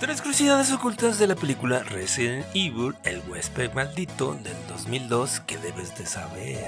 Tres curiosidades ocultas de la película Resident Evil, el huésped maldito del 2002 que debes de saber.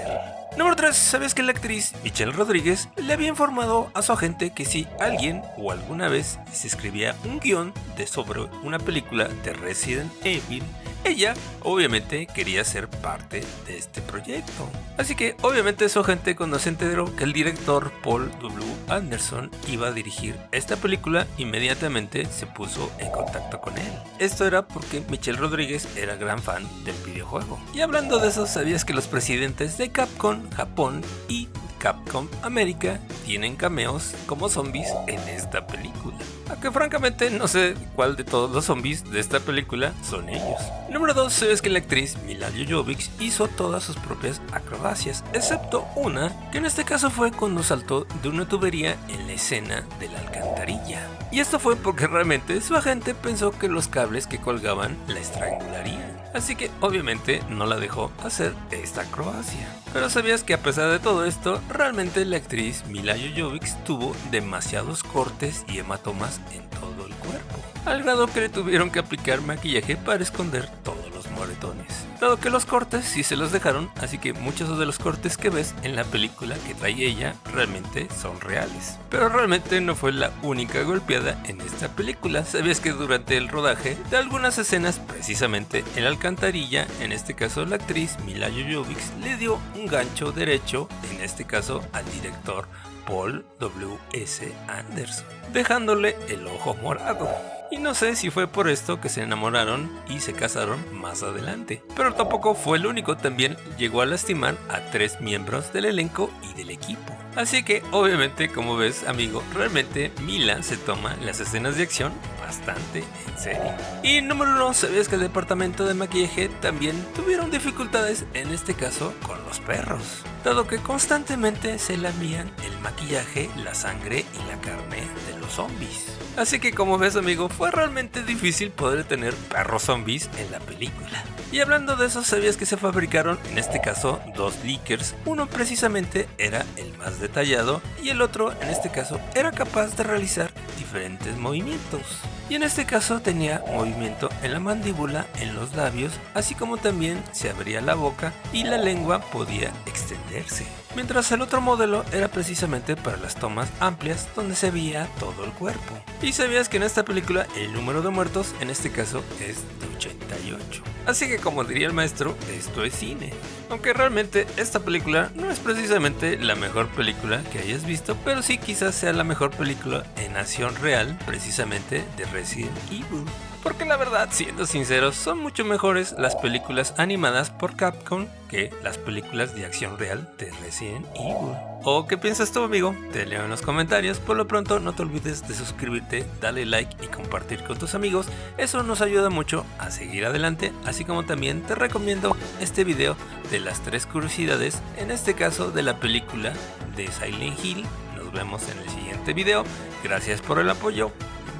Número 3. ¿Sabías que la actriz Michelle Rodríguez le había informado a su agente que si alguien o alguna vez se escribía un guión sobre una película de Resident Evil, ella obviamente quería ser parte de este proyecto? Así que obviamente su agente, cuando se enteró que el director Paul W. Anderson iba a dirigir esta película, inmediatamente se puso en contacto con él. Esto era porque Michelle Rodríguez era gran fan del videojuego. Y hablando de eso, ¿sabías que los presidentes de Capcom Japón y Capcom América tienen cameos como zombies en esta película? Aunque francamente no sé cuál de todos los zombies de esta película son ellos. Número 2. ¿Sabes que la actriz Milla Jovovich hizo todas sus propias acrobacias, excepto una, que en este caso fue cuando saltó de una tubería en la escena de la alcantarilla? Y esto fue porque realmente su agente pensó que los cables que colgaban la estrangularían. Así que obviamente no la dejó hacer esta acrobacia. Pero ¿sabías que a pesar de todo esto, realmente la actriz Milla Jovovich tuvo demasiados cortes y hematomas en todo el cuerpo? Al grado que le tuvieron que aplicar maquillaje para esconder todos los moretones. Dado que los cortes sí se los dejaron, así que muchos de los cortes que ves en la película que trae ella realmente son reales. Pero realmente no fue la única golpeada en esta película. ¿Sabías que durante el rodaje de algunas escenas, precisamente en la alcantarilla, en este caso la actriz Milla Jovovich le dio un gancho derecho, en este caso al director Paul W.S. Anderson, dejándole el ojo morado? Y no sé si fue por esto que se enamoraron y se casaron más adelante. Pero tampoco fue el único, también llegó a lastimar a 3 miembros del elenco y del equipo. Así que obviamente, como ves amigo, realmente Milla se toma las escenas de acción bastante en serio. Y número 1, ¿sabías que el departamento de maquillaje también tuvieron dificultades, en este caso con los perros? Dado que constantemente se lamían el maquillaje, la sangre y la carne de los zombies. Así que como ves amigo, fue realmente difícil poder tener perros zombies en la película. Y hablando de eso, ¿sabías que se fabricaron en este caso 2 leakers? Uno precisamente era el más detallado y el otro en este caso era capaz de realizar diferentes movimientos. Y en este caso tenía movimiento en la mandíbula, en los labios, así como también se abría la boca y la lengua podía extenderse. Mientras el otro modelo era precisamente para las tomas amplias donde se veía todo el cuerpo. ¿Y sabías que en esta película el número de muertos en este caso es de 88? Así que como diría el maestro, esto es cine. Aunque realmente esta película no es precisamente la mejor película que hayas visto, pero sí quizás sea la mejor película en acción real precisamente de Resident Evil. Porque la verdad, siendo sinceros, son mucho mejores las películas animadas por Capcom que las películas de acción real de Resident Evil. ¿O qué piensas tú, amigo? Te leo en los comentarios. Por lo pronto, no te olvides de suscribirte, darle like y compartir con tus amigos. Eso nos ayuda mucho a seguir adelante, así como también te recomiendo este video de las 3 curiosidades, en este caso de la película de Silent Hill. Nos vemos en el siguiente video. Gracias por el apoyo.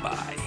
Bye.